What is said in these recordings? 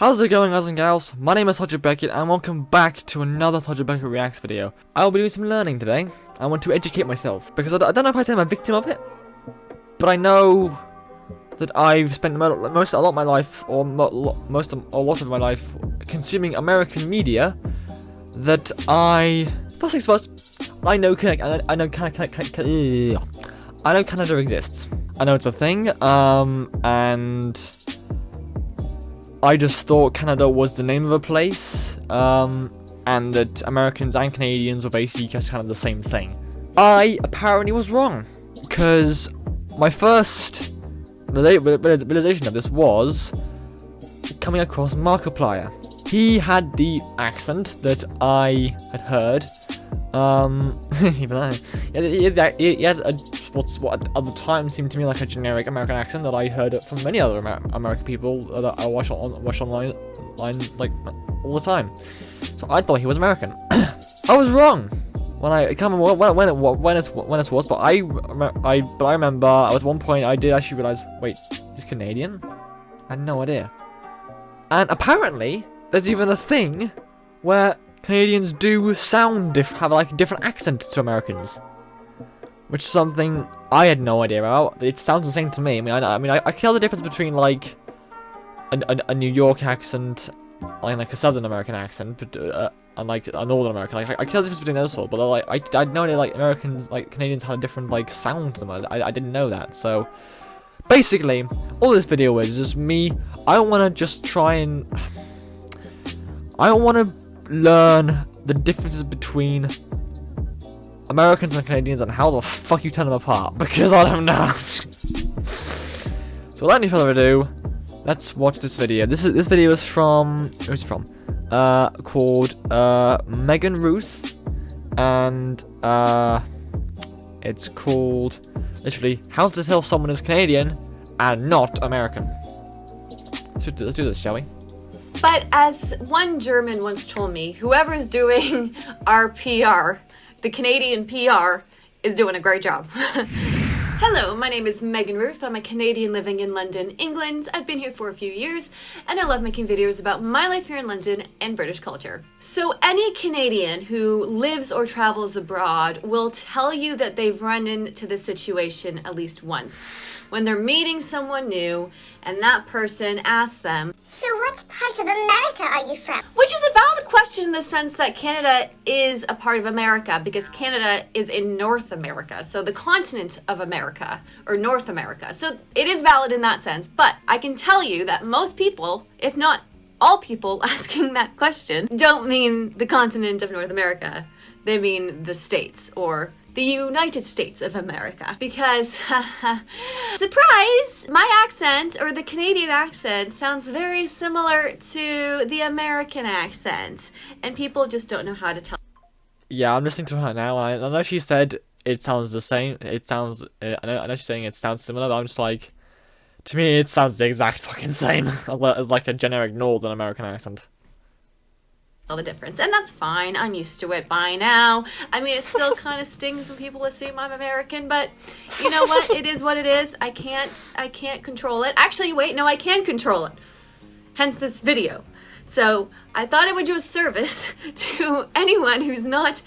How's it going, guys and gals? My name is Beckett and welcome back to another Beckett Reacts video. I will be doing some learning today. I want to educate myself because I don't know if I say I'm a victim of it, but I know that I've spent a lot of my life, or a lot of my life, consuming American media that I know Canada exists. I know it's a thing, and I just thought Canada was the name of a place, and that Americans and Canadians were basically just kind of the same thing. I apparently was wrong, because my first realization of this was coming across Markiplier. He had the accent that I had heard, even though he had what at the time seemed to me like a generic American accent that I heard from many other American people that I watch online like all the time. So I thought he was American. I was wrong when I can't remember when it was, but I remember at one point I did actually realize, wait, he's Canadian? I had no idea. And apparently there's even a thing where Canadians do have like a different accent to Americans, which is something I had no idea about. It sounds the same to me. I can tell the difference between like a New York accent and like a Southern American accent, but and like a Northern American. Like, I can tell the difference between those sort. But like I had no idea like Canadians had a different like sound to them. I didn't know that. So basically, all this video is just me. I want to just try and I want to learn the differences between Americans and Canadians and how the fuck you tell them apart, because I don't know. So without any further ado, let's watch this video. This video is from, where's it from? Called Megan Ruth, and it's called literally how to tell someone is Canadian and not American. So let's do this, shall we? But as one German once told me, whoever's doing our PR, the Canadian PR, is doing a great job. Hello, my name is Megan Ruth. I'm a Canadian living in London, England. I've been here for a few years, and I love making videos about my life here in London and British culture. So any Canadian who lives or travels abroad will tell you that they've run into this situation at least once, when they're meeting someone new and that person asks them, "So what part of America are you from?" Which is a valid question in the sense that Canada is a part of America, because Canada is in North America, so the continent of America, or North America. So it is valid in that sense, but I can tell you that most people, if not all people asking that question, don't mean the continent of North America. They mean the States, or the United States of America, because surprise, my accent, or the Canadian accent, sounds very similar to the American accent, and people just don't know how to tell. Yeah, I'm listening to her now. I know she said it sounds the same. It sounds. I know she's saying it sounds similar, but I'm just like, to me, it sounds the exact fucking same as like a generic Northern American accent. The difference, and that's fine. I'm used to it by now. I mean, it still kind of stings when people assume I'm American, but you know what? It is what it is. I can't control it. Actually, wait, no, I can control it. Hence this video. So I thought I would do a service to anyone who's not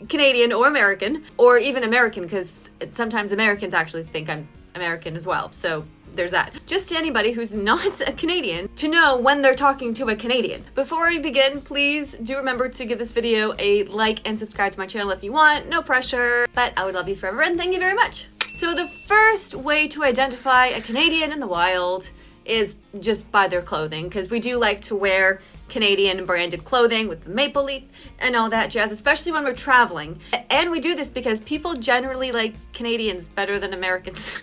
Canadian or American, or even American, because sometimes Americans actually think I'm American as well. So there's that. Just to anybody who's not a Canadian to know when they're talking to a Canadian. Before we begin, please do remember to give this video a like and subscribe to my channel if you want. No pressure, but I would love you forever, and thank you very much. So the first way to identify a Canadian in the wild is just by their clothing, because we do like to wear Canadian branded clothing with the maple leaf and all that jazz, especially when we're traveling. And we do this because people generally like Canadians better than Americans.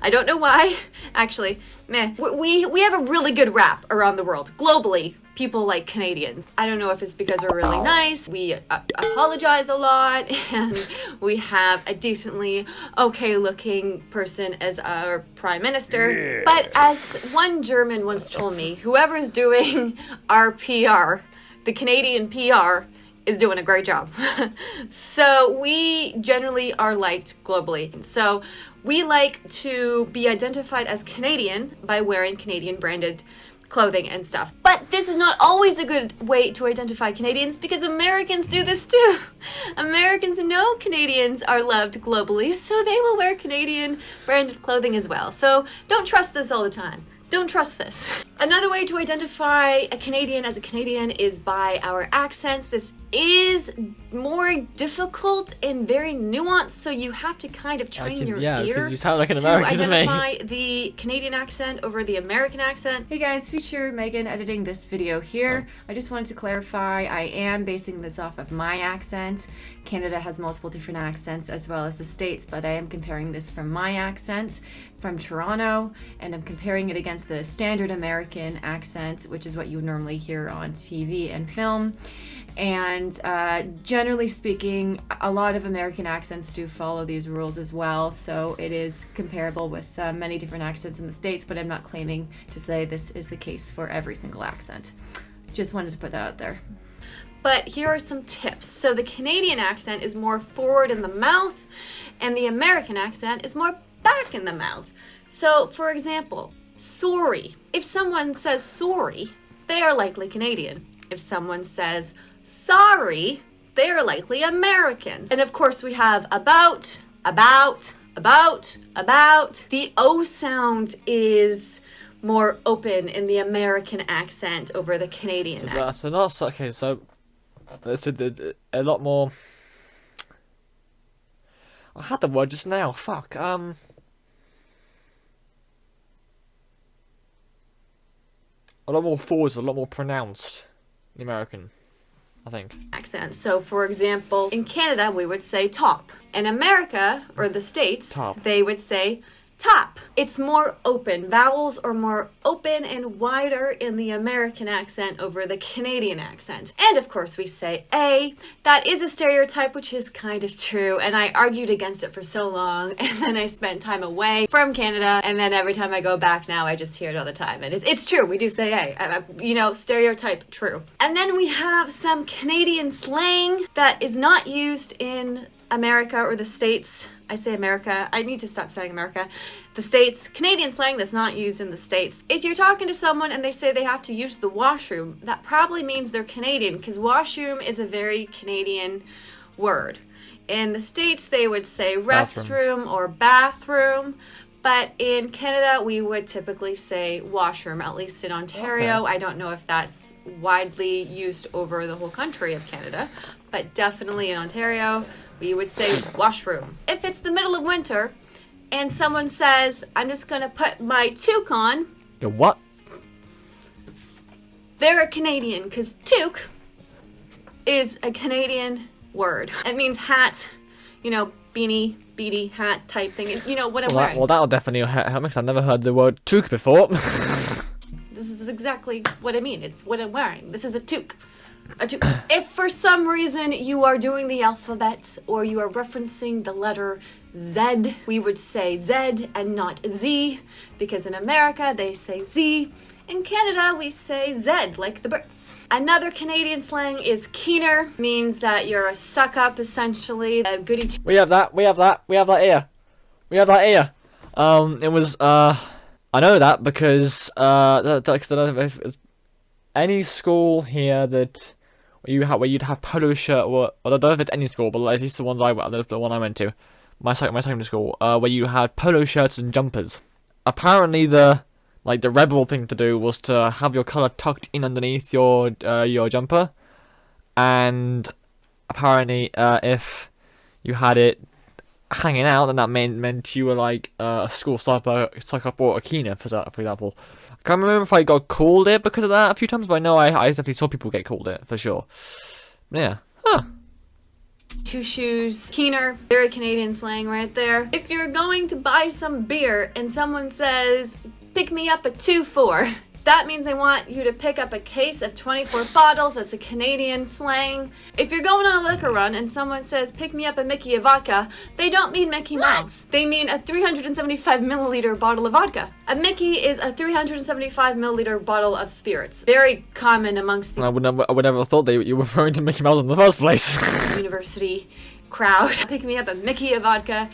I don't know why. Actually, meh. We have a really good rap around the world. Globally, people like Canadians. I don't know if it's because we're really nice, we apologize a lot, and we have a decently okay looking person as our prime minister. Yeah. But as one German once told me, whoever's doing our PR, the Canadian PR, is doing a great job. So we generally are liked globally. So we like to be identified as Canadian by wearing Canadian branded clothing and stuff. But this is not always a good way to identify Canadians because Americans do this too. Americans know Canadians are loved globally, so they will wear Canadian branded clothing as well. So don't trust this all the time. Don't trust this. Another way to identify a Canadian as a Canadian is by our accents. This is more difficult and very nuanced, so you have to kind of train your ear because you sound like an American to to me. identify the Canadian accent over the American accent. Hey guys, Future Megan editing this video here. I just wanted to clarify, I am basing this off of my accent. Canada has multiple different accents as well as the States, but I am comparing this from my accent from Toronto, and I'm comparing it against the standard American accent, which is what you would normally hear on TV and film. And generally speaking, a lot of American accents do follow these rules as well, so it is comparable with many different accents in the States, but I'm not claiming to say this is the case for every single accent. Just wanted to put that out there. But here are some tips. So the Canadian accent is more forward in the mouth, and the American accent is more back in the mouth. So, for example, sorry. If someone says sorry, they are likely Canadian. If someone says sorry, they are likely American. And of course we have about. The O sound is more open in the American accent over the Canadian accent. So not so, okay, so there's a lot more. I had the word just now. Fuck. A lot more forwards, a lot more pronounced. The American, I think. Accent. So, for example, in Canada, we would say top. In America, or the States, Top. they would say top. It's more open. Vowels are more open and wider in the American accent over the Canadian accent. And of course, we say A. That is a stereotype, which is kind of true. And I argued against it for so long. And then I spent time away from Canada. And then every time I go back now, I just hear it all the time. And it's true. We do say A. You know, stereotype, true. And then we have some Canadian slang that is not used in America or the States. I say America. I need to stop saying America. The States. Canadian slang that's not used in the States. If you're talking to someone and they say they have to use the washroom, that probably means they're Canadian, because washroom is a very Canadian word. In the States, they would say restroom or bathroom. But in Canada, we would typically say washroom, at least in Ontario. Okay. I don't know if that's widely used over the whole country of Canada, but definitely in Ontario, we would say washroom. If it's the middle of winter and someone says, I'm just going to put my toque on, Yo, what? they're a Canadian, because toque is a Canadian word. It means hat, you know, beanie, beady, hat type thing. You know what I'm wearing. Well, that'll definitely help me, 'cause I've never heard the word toque before. This is exactly what I mean. It's what I'm wearing. This is a toque. A toque. If for some reason you are doing the alphabet or you are referencing the letter Z, we would say Z and not Z, because in America they say Z. In Canada we say Z, like the Brits. Another Canadian slang is keener, means that you're a suck up, essentially. A goody We have that here. It was, I know that because, I don't know if it's any school here that where you'd have polo shirt, or I don't know if it's any school, but at least the one I went to, my secondary school, where you had polo shirts and jumpers. Apparently the rebel thing to do was to have your colour tucked in underneath your jumper, and apparently if you had it hanging out, then that meant you were like a school suck up or a keener, for example. I can't remember if I got called it because of that a few times, but I know I definitely saw people get called it, for sure. Yeah. Huh. two shoes. Keener, very Canadian slang right there. If you're going to buy some beer and someone says, pick me up a 2-4, that means they want you to pick up a case of 24 bottles. That's a Canadian slang. If you're going on a liquor run and someone says, pick me up a Mickey of vodka, they don't mean Mickey Mouse. They mean a 375 milliliter bottle of vodka. A Mickey is a 375 milliliter bottle of spirits. Very common amongst the I would never have thought you were referring to Mickey Mouse in the first place. university crowd. Pick me up a Mickey of vodka.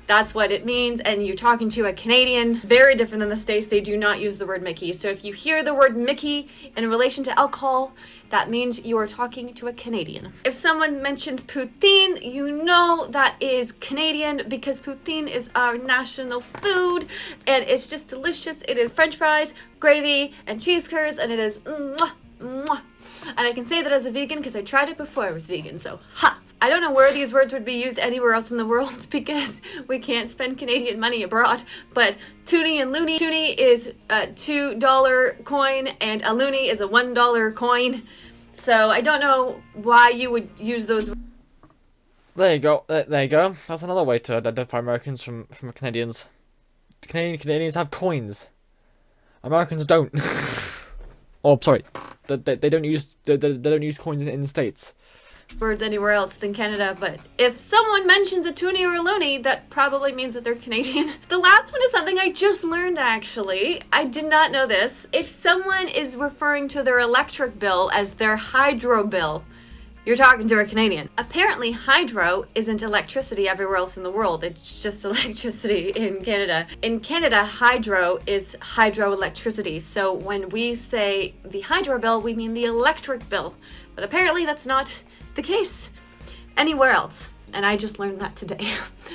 That's what it means, and you're talking to a Canadian, very different than the States. They do not use the word Mickey. So if you hear the word Mickey in relation to alcohol, that means you are talking to a Canadian. If someone mentions poutine, you know that is Canadian because poutine is our national food and it's just delicious. It is French fries, gravy, and cheese curds, and it is mwah, mwah. And I can say that as a vegan because I tried it before I was vegan, so ha! I don't know where these words would be used anywhere else in the world because we can't spend Canadian money abroad, but toonie and loony. Toonie is a $2 coin and a loony is a $1 coin. So I don't know why you would use those. There you go. There you go. That's another way to identify Americans from Canadians. Canadians have coins. Americans don't. Oh, sorry. They don't use coins in the States. Words anywhere else than Canada, but if someone mentions a toonie or a loony, that probably means that they're Canadian. The last one is something I just learned, actually. I did not know this. If someone is referring to their electric bill as their hydro bill, you're talking to a Canadian. Apparently, hydro isn't electricity everywhere else in the world. It's just electricity in Canada. In Canada, hydro is hydroelectricity. So when we say the hydro bill, we mean the electric bill. But apparently that's not the case anywhere else, and I just learned that today.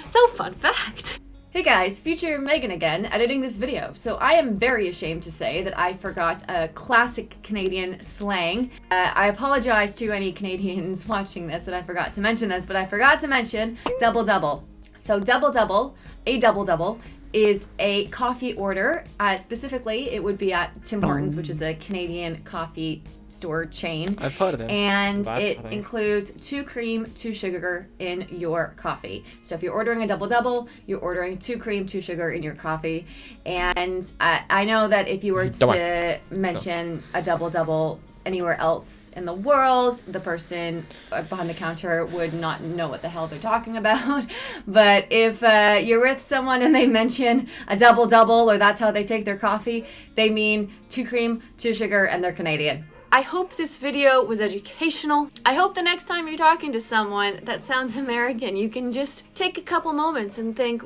So fun fact. Hey guys, future Megan again, editing this video. So I am very ashamed to say that I forgot a classic Canadian slang. I apologize to any Canadians watching this that I forgot to mention this, but I forgot to mention double double. So double double, a double double, is a coffee order. Specifically, it would be at Tim Hortons, which is a Canadian coffee store chain. I've heard of it. And it includes 2 cream, 2 sugar in your coffee. So if you're ordering a double double, you're ordering 2 cream, 2 sugar in your coffee. And I know that if you were to mention a double double anywhere else in the world, the person behind the counter would not know what the hell they're talking about. But if you're with someone and they mention a double double, or that's how they take their coffee, they mean 2 cream, 2 sugar, and they're Canadian. I hope this video was educational. I hope the next time you're talking to someone that sounds American, you can just take a couple moments and think,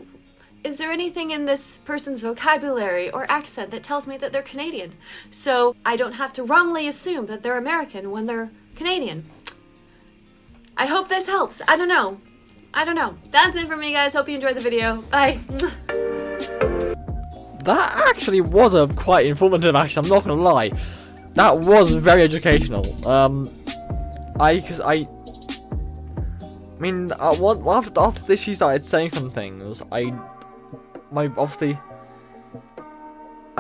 is there anything in this person's vocabulary or accent that tells me that they're Canadian? So I don't have to wrongly assume that they're American when they're Canadian. I hope this helps. I don't know. That's it for me, guys. Hope you enjoyed the video. Bye. That actually was a quite informative action, I'm not gonna lie. That was very educational. After this she started saying some things, I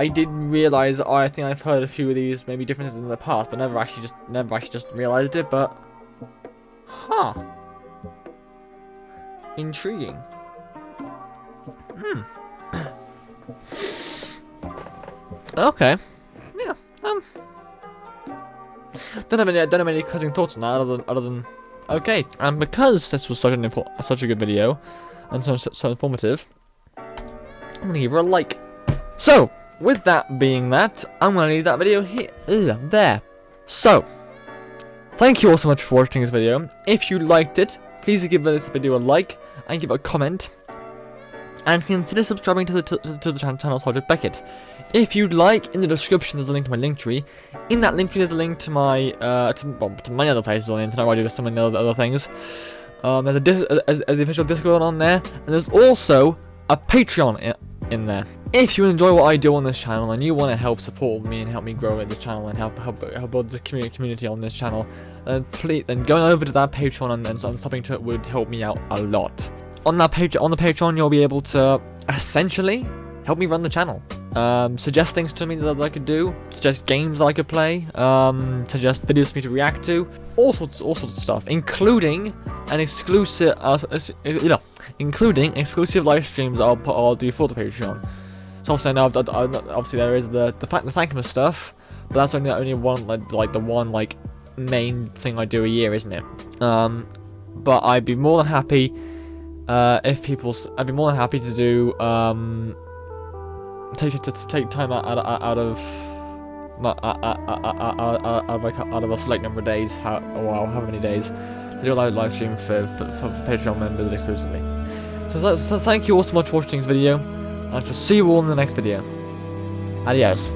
didn't realize. I think I've heard a few of these maybe differences in the past, but never actually just realized it. But intriguing. Okay. Yeah. Don't have any closing thoughts on that other than okay. And because this was such a good video and so informative, I'm gonna give her a like. So with that being that, I'm gonna leave that video here. There. So thank you all so much for watching this video. If you liked it, please give this video a like and give it a comment. And consider subscribing to the channel Sergeant Beckett. If you'd like, in the description there's a link to my Linktree. In that Linktree there's a link to my to many other places on the internet where I do so many other things. There's the official Discord on there, and there's also a Patreon in there. If you enjoy what I do on this channel and you want to help support me and help me grow in this channel and help build the community on this channel, then going over to that Patreon and something to it would help me out a lot. On the Patreon, you'll be able to essentially help me run the channel. Suggest things to me that I could do, suggest games I could play, suggest videos for me to react to, all sorts of stuff, including an exclusive, live streams I'll do for the Patreon. So obviously I know obviously there is the Thankmas stuff, but that's only one the one main thing I do a year, isn't it? But I'd be more than happy. I'd be more than happy to do take time out of a select number of days, however many days, to do a live stream for Patreon members exclusively. So thank you all so much for watching this video, and I shall see you all in the next video. Adios.